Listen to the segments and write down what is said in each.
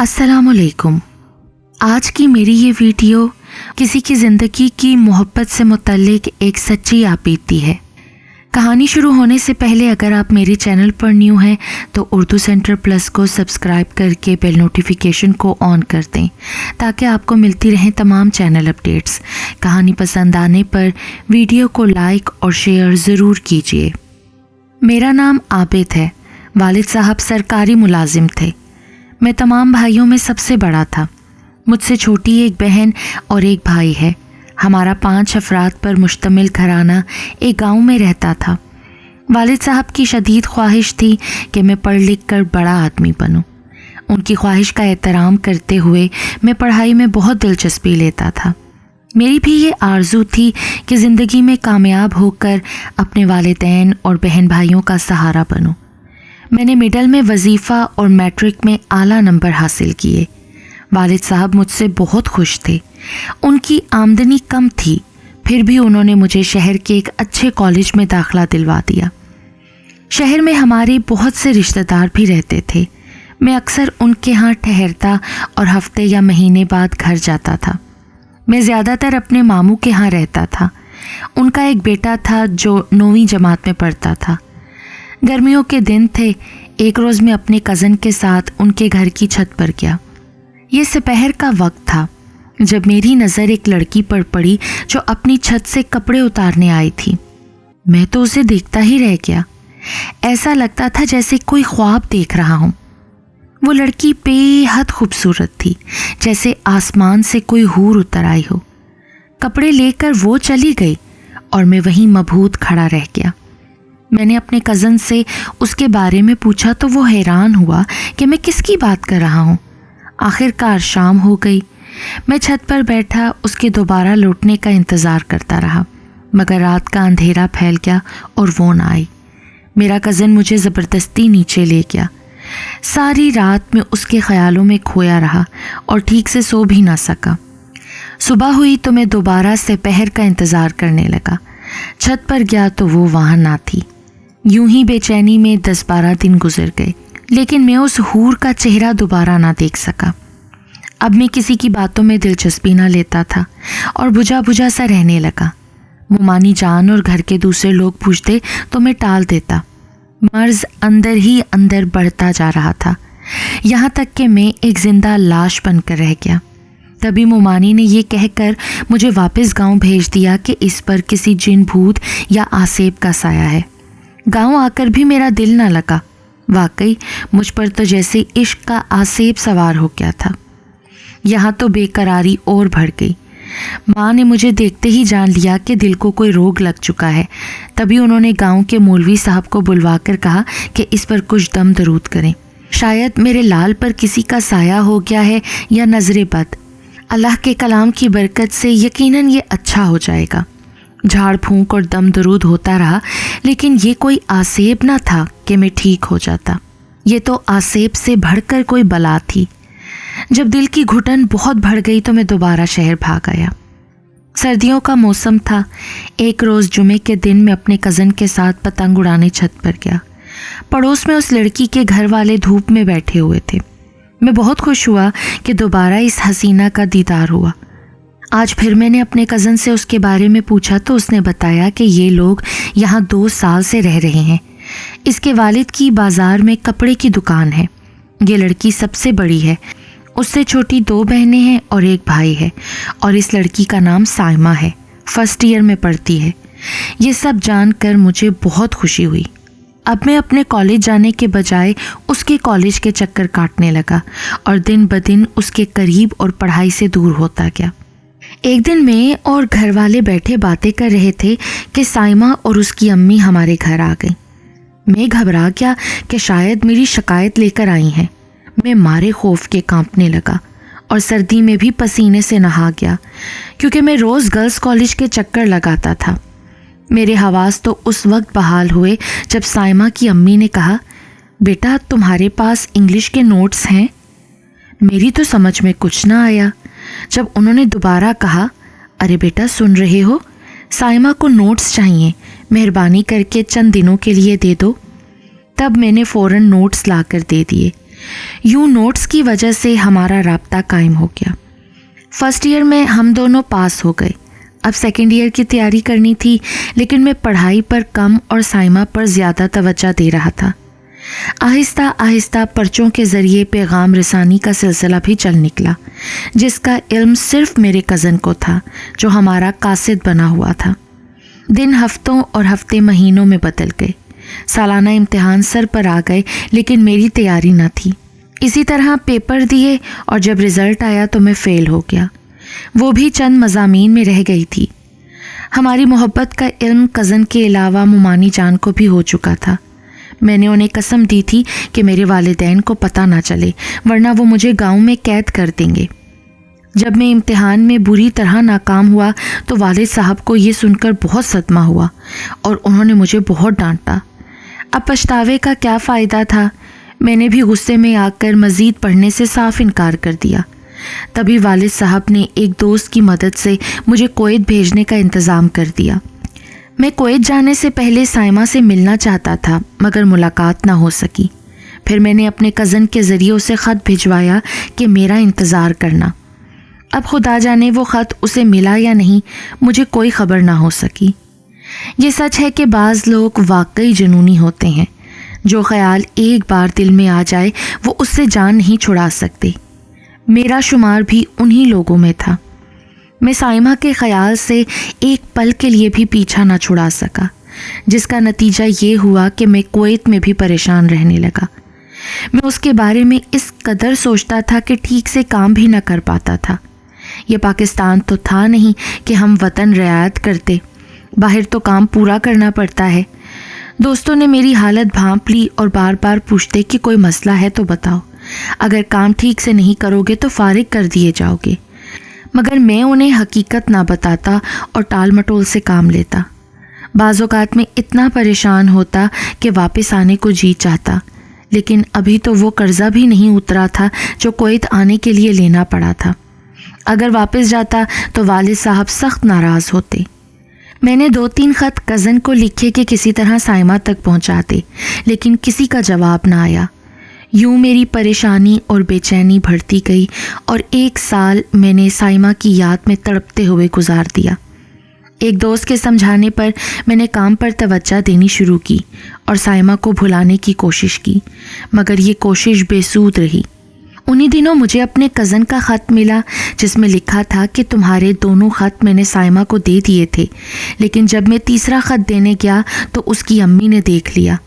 अस्सलाम वालेकुम। आज की मेरी ये वीडियो किसी की ज़िंदगी की मोहब्बत से मुतल्लिक एक सच्ची आपबीती है। कहानी शुरू होने से पहले अगर आप मेरे चैनल पर न्यू हैं तो उर्दू सेंटर प्लस को सब्सक्राइब करके बेल नोटिफिकेशन को ऑन कर दें ताकि आपको मिलती रहें तमाम चैनल अपडेट्स। कहानी पसंद आने पर वीडियो को लाइक और शेयर ज़रूर कीजिए। मेरा नाम आबिद है। वालिद साहब सरकारी मुलाजिम थे। मैं तमाम भाइयों में सबसे बड़ा था। मुझसे छोटी एक बहन और एक भाई है। हमारा 5 अफराद पर मुश्तमिल घराना एक गांव में रहता था। वालिद साहब की शदीद ख्वाहिश थी कि मैं पढ़ लिख कर बड़ा आदमी बनूं। उनकी ख्वाहिश का एहतराम करते हुए मैं पढ़ाई में बहुत दिलचस्पी लेता था। मेरी भी ये आरज़ू थी कि ज़िंदगी में कामयाब होकर अपने वालिदैन और बहन भाइयों का सहारा बनूं। मैंने मिडल में वजीफ़ा और मैट्रिक में आला नंबर हासिल किए। वालिद साहब मुझसे बहुत खुश थे। उनकी आमदनी कम थी, फिर भी उन्होंने मुझे शहर के एक अच्छे कॉलेज में दाखिला दिलवा दिया। शहर में हमारे बहुत से रिश्तेदार भी रहते थे। मैं अक्सर उनके यहाँ ठहरता और हफ्ते या महीने बाद घर जाता था। मैं ज़्यादातर अपने मामू के यहाँ रहता था। उनका एक बेटा था जो 9वीं जमात में पढ़ता था। गर्मियों के दिन थे। एक रोज़ मैं अपने कज़न के साथ उनके घर की छत पर गया। ये दोपहर का वक्त था जब मेरी नज़र एक लड़की पर पड़ी जो अपनी छत से कपड़े उतारने आई थी। मैं तो उसे देखता ही रह गया। ऐसा लगता था जैसे कोई ख्वाब देख रहा हूँ। वो लड़की बेहद खूबसूरत थी, जैसे आसमान से कोई हूर उतर आई हो। कपड़े लेकर वो चली गई और मैं वहीं मबहूत खड़ा रह गया। मैंने अपने कज़न से उसके बारे में पूछा तो वो हैरान हुआ कि मैं किसकी बात कर रहा हूँ। आखिरकार शाम हो गई। मैं छत पर बैठा उसके दोबारा लौटने का इंतज़ार करता रहा, मगर रात का अंधेरा फैल गया और वो ना आई। मेरा कज़न मुझे ज़बरदस्ती नीचे ले गया। सारी रात में उसके ख्यालों में खोया रहा और ठीक से सो भी ना सका। सुबह हुई तो मैं दोबारा दोपहर का इंतज़ार करने लगा। छत पर गया तो वो वहाँ ना थी। यूं ही बेचैनी में 10-12 दिन गुजर गए, लेकिन मैं उस हूर का चेहरा दोबारा ना देख सका। अब मैं किसी की बातों में दिलचस्पी ना लेता था और बुझा बुझा सा रहने लगा। मुमानी जान और घर के दूसरे लोग पूछते तो मैं टाल देता। मर्ज अंदर ही अंदर बढ़ता जा रहा था, यहाँ तक कि मैं एक जिंदा लाश बनकर रह गया। तभी मुमानी ने ये कहकर मुझे वापस गांव भेज दिया कि इस पर किसी जिन भूत या आसेब का साया है। गांव आकर भी मेरा दिल ना लगा। वाकई मुझ पर तो जैसे इश्क का आसेब सवार हो गया था। यहाँ तो बेकरारी और बढ़ गई। माँ ने मुझे देखते ही जान लिया कि दिल को कोई रोग लग चुका है। तभी उन्होंने गांव के मौलवी साहब को बुलवाकर कहा कि इस पर कुछ दम दरूद करें। शायद मेरे लाल पर किसी का साया हो गया है या नजरे बद। अल्लाह के कलाम की बरकत से यकीनन ये अच्छा हो जाएगा। झाड़ फूंक और दम दरूद होता रहा, लेकिन ये कोई आसेब ना था कि मैं ठीक हो जाता। ये तो आसेब से बढ़कर कोई बला थी। जब दिल की घुटन बहुत बढ़ गई तो मैं दोबारा शहर भाग आया। सर्दियों का मौसम था। एक रोज़ जुमे के दिन मैं अपने कज़न के साथ पतंग उड़ाने छत पर गया। पड़ोस में उस लड़की के घर वाले धूप में बैठे हुए थे। मैं बहुत खुश हुआ कि दोबारा इस हसीना का दीदार हुआ। आज फिर मैंने अपने कज़न से उसके बारे में पूछा तो उसने बताया कि ये लोग यहाँ 2 साल से रह रहे हैं। इसके वालिद की बाज़ार में कपड़े की दुकान है। ये लड़की सबसे बड़ी है। उससे छोटी 2 बहनें हैं और एक भाई है, और इस लड़की का नाम साइमा है। फर्स्ट ईयर में पढ़ती है। ये सब जानकर मुझे बहुत खुशी हुई। अब मैं अपने कॉलेज जाने के बजाय उसके कॉलेज के चक्कर काटने लगा और दिन ब दिन उसके करीब और पढ़ाई से दूर होता गया। एक दिन मैं और घर वाले बैठे बातें कर रहे थे कि साइमा और उसकी अम्मी हमारे घर आ गई। मैं घबरा गया कि शायद मेरी शिकायत लेकर आई हैं। मैं मारे खौफ के कांपने लगा और सर्दी में भी पसीने से नहा गया, क्योंकि मैं रोज़ गर्ल्स कॉलेज के चक्कर लगाता था। मेरे हवास तो उस वक्त बहाल हुए जब साइमा की अम्मी ने कहा, बेटा तुम्हारे पास इंग्लिश के नोट्स हैं? मेरी तो समझ में कुछ ना आया। जब उन्होंने दोबारा कहा, अरे बेटा सुन रहे हो, साइमा को नोट्स चाहिए, मेहरबानी करके चंद दिनों के लिए दे दो। तब मैंने फ़ौरन नोट्स लाकर दे दिए। यूं नोट्स की वजह से हमारा राब्ता कायम हो गया। फर्स्ट ईयर में हम दोनों पास हो गए। अब सेकेंड ईयर की तैयारी करनी थी, लेकिन मैं पढ़ाई पर कम और साइमा पर ज़्यादा तवज्जो दे रहा था। आहिस्ता आहिस्ता पर्चों के ज़रिए पैगाम रसानी का सिलसिला भी चल निकला, जिसका इल्म सिर्फ मेरे कज़न को था, जो हमारा कासिद बना हुआ था। दिन हफ्तों और हफ्ते महीनों में बदल गए। सालाना इम्तिहान सर पर आ गए, लेकिन मेरी तैयारी न थी। इसी तरह पेपर दिए और जब रिज़ल्ट आया तो मैं फ़ेल हो गया। वो भी चंद मज़ामीन में रह गई थी। हमारी मोहब्बत का इल्म कज़न के अलावा मुमानी जान को भी हो चुका था। मैंने उन्हें कसम दी थी कि मेरे वालिदैन को पता ना चले, वरना वो मुझे गांव में कैद कर देंगे। जब मैं इम्तिहान में बुरी तरह नाकाम हुआ तो वालिद साहब को ये सुनकर बहुत सदमा हुआ और उन्होंने मुझे बहुत डांटा। अब पछतावे का क्या फ़ायदा था। मैंने भी गुस्से में आकर मज़ीद पढ़ने से साफ इनकार कर दिया। तभी वालिद साहब ने एक दोस्त की मदद से मुझे कुवैत भेजने का इंतज़ाम कर दिया। मैं कुवैत जाने से पहले साइमा से मिलना चाहता था, मगर मुलाकात ना हो सकी। फिर मैंने अपने कज़न के ज़रिए उसे ख़त भिजवाया कि मेरा इंतज़ार करना। अब खुदा जाने वो ख़त उसे मिला या नहीं, मुझे कोई ख़बर ना हो सकी। ये सच है कि बाज़ लोग वाकई जुनूनी होते हैं। जो ख़याल एक बार दिल में आ जाए वो उससे जान नहीं छुड़ा सकते। मेरा शुमार भी उन्हीं लोगों में था। मैं साइमा के ख़याल से एक पल के लिए भी पीछा ना छुड़ा सका, जिसका नतीजा ये हुआ कि मैं कुवैत में भी परेशान रहने लगा। मैं उसके बारे में इस कदर सोचता था कि ठीक से काम भी ना कर पाता था। ये पाकिस्तान तो था नहीं कि हम वतन रियायत करते, बाहर तो काम पूरा करना पड़ता है। दोस्तों ने मेरी हालत भांप ली और बार बार पूछते कि कोई मसला है तो बताओ, अगर काम ठीक से नहीं करोगे तो फारिग कर दिए जाओगे। मगर मैं उन्हें हकीकत ना बताता और टाल मटोल से काम लेता। बाज़ औक़ात में इतना परेशान होता कि वापस आने को जी चाहता, लेकिन अभी तो वो कर्ज़ा भी नहीं उतरा था जो कुवैत आने के लिए लेना पड़ा था। अगर वापस जाता तो वालिद साहब सख्त नाराज़ होते। मैंने 2-3 ख़त कज़न को लिखे कि किसी तरह साइमा तक पहुंचाते, लेकिन किसी का जवाब ना आया। यूं मेरी परेशानी और बेचैनी बढ़ती गई और 1 साल मैंने साइमा की याद में तड़पते हुए गुजार दिया। एक दोस्त के समझाने पर मैंने काम पर तवज्जो देनी शुरू की और साइमा को भुलाने की कोशिश की, मगर ये कोशिश बेसूद रही। उन्हीं दिनों मुझे अपने कज़न का ख़त मिला, जिसमें लिखा था कि तुम्हारे दोनों ख़त मैंने साइमा को दे दिए थे, लेकिन जब मैं तीसरा ख़त देने गया तो उसकी अम्मी ने देख लिया।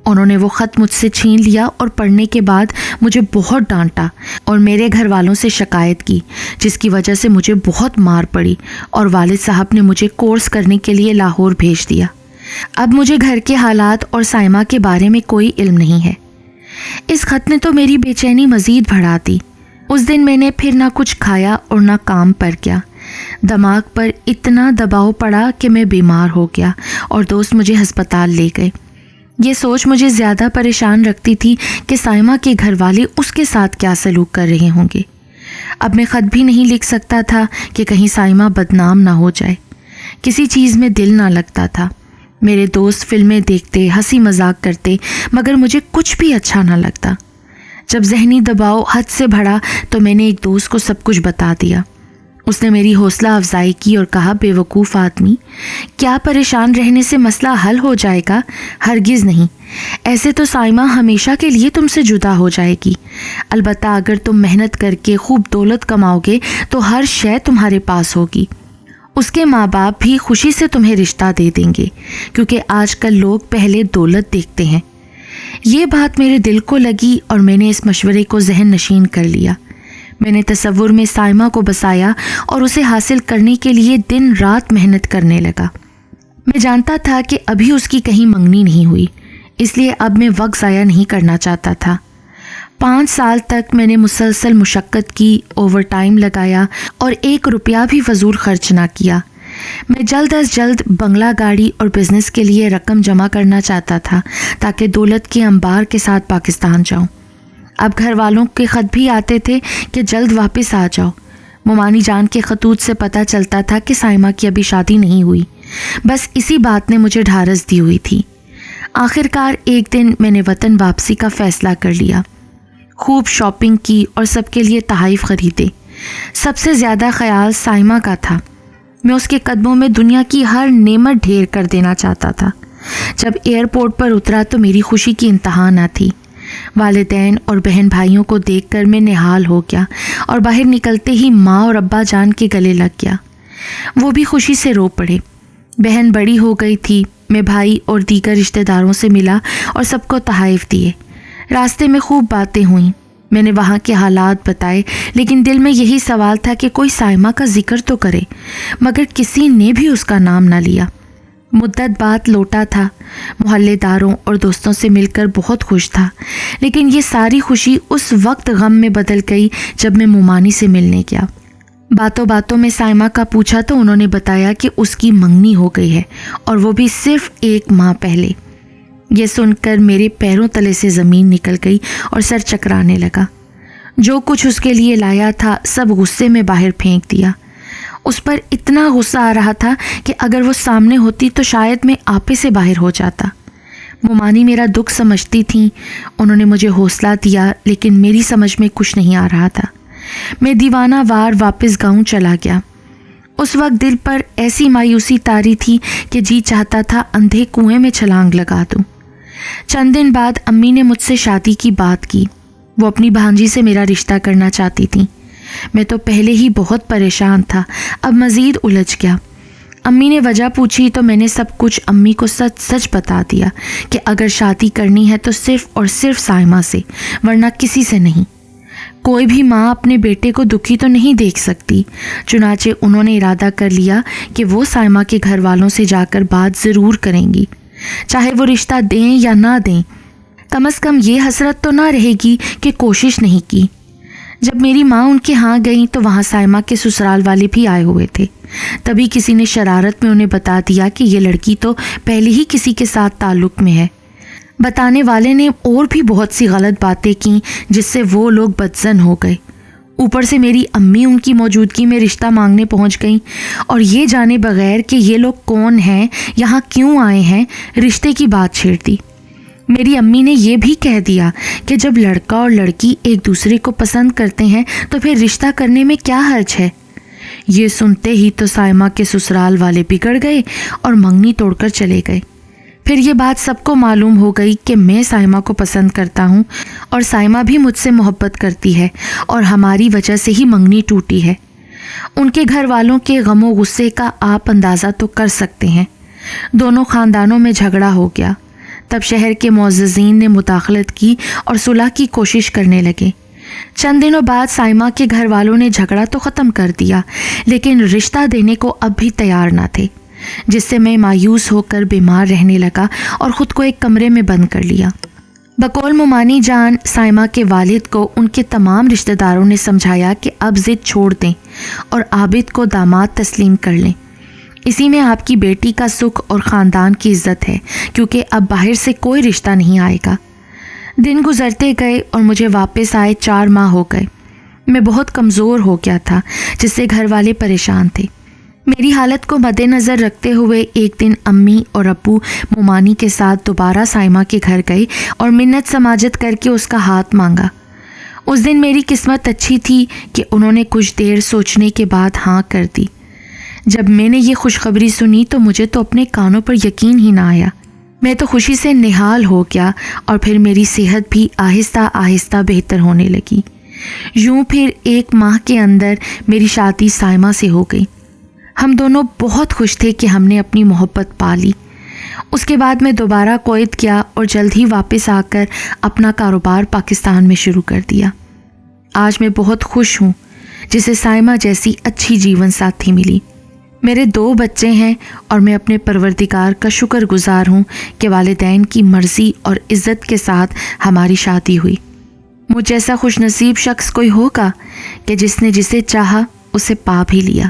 उन्होंने वो ख़त मुझसे छीन लिया और पढ़ने के बाद मुझे बहुत डांटा और मेरे घर वालों से शिकायत की, जिसकी वजह से मुझे बहुत मार पड़ी और वालिद साहब ने मुझे कोर्स करने के लिए लाहौर भेज दिया। अब मुझे घर के हालात और साइमा के बारे में कोई इल्म नहीं है। इस ख़त ने तो मेरी बेचैनी मज़ीद बढ़ा दी। उस दिन मैंने फिर ना कुछ खाया और ना काम पर गया। दिमाग पर इतना दबाव पड़ा कि मैं बीमार हो गया और दोस्त मुझे हस्पताल ले गए। ये सोच मुझे ज़्यादा परेशान रखती थी कि साइमा के घर वाले उसके साथ क्या सलूक कर रहे होंगे। अब मैं ख़त भी नहीं लिख सकता था कि कहीं साइमा बदनाम ना हो जाए। किसी चीज़ में दिल ना लगता था। मेरे दोस्त फिल्में देखते, हंसी मजाक करते, मगर मुझे कुछ भी अच्छा ना लगता। जब ज़हनी दबाव हद से बढ़ा तो मैंने एक दोस्त को सब कुछ बता दिया। उसने मेरी हौसला अफजाई की और कहा, बेवकूफ़ आदमी, क्या परेशान रहने से मसला हल हो जाएगा? हरगिज़ नहीं। ऐसे तो साइमा हमेशा के लिए तुमसे जुदा हो जाएगी। अलबत्ता अगर तुम मेहनत करके खूब दौलत कमाओगे तो हर शय तुम्हारे पास होगी। उसके माँ बाप भी खुशी से तुम्हें रिश्ता दे देंगे, क्योंकि आजकल लोग पहले दौलत देखते हैं। ये बात मेरे दिल को लगी और मैंने इस मशवरे को जहन नशीन कर लिया। मैंने तसव्वुर में साइमा को बसाया और उसे हासिल करने के लिए दिन रात मेहनत करने लगा। मैं जानता था कि अभी उसकी कहीं मंगनी नहीं हुई, इसलिए अब मैं वक्त ज़ाया नहीं करना चाहता था। 5 साल तक मैंने मुसलसल मुशक्क़त की, ओवर टाइम लगाया और 1 रुपया भी फजूल खर्च ना किया। मैं जल्द अज जल्द बंगला, गाड़ी और बिज़नेस के लिए रकम जमा करना चाहता था, ताकि दौलत के अंबार के साथ पाकिस्तान जाऊं। अब घर वालों के ख़त भी आते थे कि जल्द वापस आ जाओ। मुमानी जान के खतूत से पता चलता था कि साइमा की अभी शादी नहीं हुई। बस इसी बात ने मुझे ढारस दी हुई थी। आखिरकार एक दिन मैंने वतन वापसी का फ़ैसला कर लिया। خوب شاپنگ کی اور سب کے لیے تحائف خریدے۔ سب سے زیادہ خیال سائمہ کا تھا۔ میں اس کے قدموں میں دنیا کی ہر نعمت ڈھیر کر دینا چاہتا تھا۔ جب ایئرپورٹ پر اترا تو میری خوشی کی انتہا نہ تھی۔ والدین اور بہن بھائیوں کو دیکھ کر میں نہال ہو گیا اور باہر نکلتے ہی ماں اور ابا جان کے گلے لگ گیا۔ وہ بھی خوشی سے رو پڑے۔ بہن بڑی ہو گئی تھی۔ میں بھائی اور دیگر رشتہ داروں سے ملا اور سب کو تحائف دیے۔ راستے میں خوب باتیں ہوئیں۔ میں نے وہاں کے حالات بتائے، لیکن دل میں یہی سوال تھا کہ کوئی سائمہ کا ذکر تو کرے، مگر کسی نے بھی اس کا نام نہ لیا۔ مدت بعد لوٹا تھا۔ محلے داروں اور دوستوں سے مل کر بہت خوش تھا، لیکن یہ ساری خوشی اس وقت غم میں بدل گئی جب میں مومانی سے ملنے گیا۔ باتوں باتوں میں سائمہ کا پوچھا تو انہوں نے بتایا کہ اس کی منگنی ہو گئی ہے، اور وہ بھی صرف 1 ماہ پہلے۔ یہ سن کر میرے پیروں تلے سے زمین نکل گئی اور سر چکرانے لگا۔ جو کچھ اس کے لیے لایا تھا سب غصے میں باہر پھینک دیا۔ اس پر اتنا غصہ آ رہا تھا کہ اگر وہ سامنے ہوتی تو شاید میں آپے سے باہر ہو جاتا۔ مومانی میرا دکھ سمجھتی تھیں۔ انہوں نے مجھے حوصلہ دیا، لیکن میری سمجھ میں کچھ نہیں آ رہا تھا۔ میں دیوانہ وار واپس گاؤں چلا گیا۔ اس وقت دل پر ایسی مایوسی طاری تھی کہ جی چاہتا تھا اندھے کنویں میں چھلانگ لگا دوں۔ چند دن بعد امی نے مجھ سے شادی کی بات کی۔ وہ اپنی بھانجی سے میرا رشتہ کرنا چاہتی تھیں۔ میں تو پہلے ہی بہت پریشان تھا، اب مزید الجھ گیا۔ امی نے وجہ پوچھی تو میں نے سب کچھ امی کو سچ سچ بتا دیا کہ اگر شادی کرنی ہے تو صرف اور صرف سائمہ سے، ورنہ کسی سے نہیں۔ کوئی بھی ماں اپنے بیٹے کو دکھی تو نہیں دیکھ سکتی۔ چنانچہ انہوں نے ارادہ کر لیا کہ وہ سائمہ کے گھر والوں سے جا کر بات ضرور کریں گی، چاہے وہ رشتہ دیں یا نہ دیں۔ کم از کم یہ حسرت تو نہ رہے گی کہ کوشش نہیں کی۔ جب میری ماں ان کے ہاں گئیں تو وہاں سائمہ کے سسرال والے بھی آئے ہوئے تھے۔ تبھی کسی نے شرارت میں انہیں بتا دیا کہ یہ لڑکی تو پہلے ہی کسی کے ساتھ تعلق میں ہے۔ بتانے والے نے اور بھی بہت سی غلط باتیں کیں جس سے وہ لوگ بدظن ہو گئے۔ اوپر سے میری امی ان کی موجودگی میں رشتہ مانگنے پہنچ گئیں، اور یہ جانے بغیر کہ یہ لوگ کون ہیں، یہاں کیوں آئے ہیں، رشتے کی بات چھیڑ دی۔ میری امی نے یہ بھی کہہ دیا کہ جب لڑکا اور لڑکی ایک دوسرے کو پسند کرتے ہیں تو پھر رشتہ کرنے میں کیا حرج ہے۔ یہ سنتے ہی تو سائمہ کے سسرال والے بگڑ گئے اور منگنی توڑ کر چلے گئے۔ پھر یہ بات سب کو معلوم ہو گئی کہ میں سائمہ کو پسند کرتا ہوں اور سائمہ بھی مجھ سے محبت کرتی ہے، اور ہماری وجہ سے ہی منگنی ٹوٹی ہے۔ ان کے گھر والوں کے غم و غصے کا آپ اندازہ تو کر سکتے ہیں۔ دونوں خاندانوں میں جھگڑا ہو گیا۔ تب شہر کے معززین نے مداخلت کی اور صلح کی کوشش کرنے لگے۔ چند دنوں بعد سائمہ کے گھر والوں نے جھگڑا تو ختم کر دیا، لیکن رشتہ دینے کو اب بھی تیار نہ تھے، جس سے میں مایوس ہو کر بیمار رہنے لگا اور خود کو ایک کمرے میں بند کر لیا۔ بقول مومانی جان، سائمہ کے والد کو ان کے تمام رشتہ داروں نے سمجھایا کہ اب ضد چھوڑ دیں اور عابد کو داماد تسلیم کر لیں۔ اسی میں آپ کی بیٹی کا سکھ اور خاندان کی عزت ہے، کیونکہ اب باہر سے کوئی رشتہ نہیں آئے گا۔ دن گزرتے گئے اور مجھے واپس آئے 4 ماہ ہو گئے۔ میں بہت کمزور ہو گیا تھا، جس سے گھر والے پریشان تھے۔ میری حالت کو مد نظر رکھتے ہوئے ایک دن امی اور ابو مومانی کے ساتھ دوبارہ سائمہ کے گھر گئے اور منت سماجت کر کے اس کا ہاتھ مانگا۔ اس دن میری قسمت اچھی تھی کہ انہوں نے کچھ دیر سوچنے کے بعد ہاں کر دی۔ جب میں نے یہ خوشخبری سنی تو مجھے تو اپنے کانوں پر یقین ہی نہ آیا۔ میں تو خوشی سے نہال ہو گیا، اور پھر میری صحت بھی آہستہ آہستہ بہتر ہونے لگی۔ یوں پھر 1 ماہ کے اندر میری شادی سائمہ سے ہو گئی۔ ہم دونوں بہت خوش تھے کہ ہم نے اپنی محبت پا لی۔ اس کے بعد میں دوبارہ کویت گیا اور جلد ہی واپس آ کر اپنا کاروبار پاکستان میں شروع کر دیا۔ آج میں بہت خوش ہوں، جسے سائمہ جیسی اچھی جیون ساتھی ملی۔ میرے 2 بچے ہیں، اور میں اپنے پروردگار کا شکر گزار ہوں کہ والدین کی مرضی اور عزت کے ساتھ ہماری شادی ہوئی۔ مجھ جیسا خوش نصیب شخص کوئی ہوگا کہ جس نے جسے چاہا اسے پا بھی لیا۔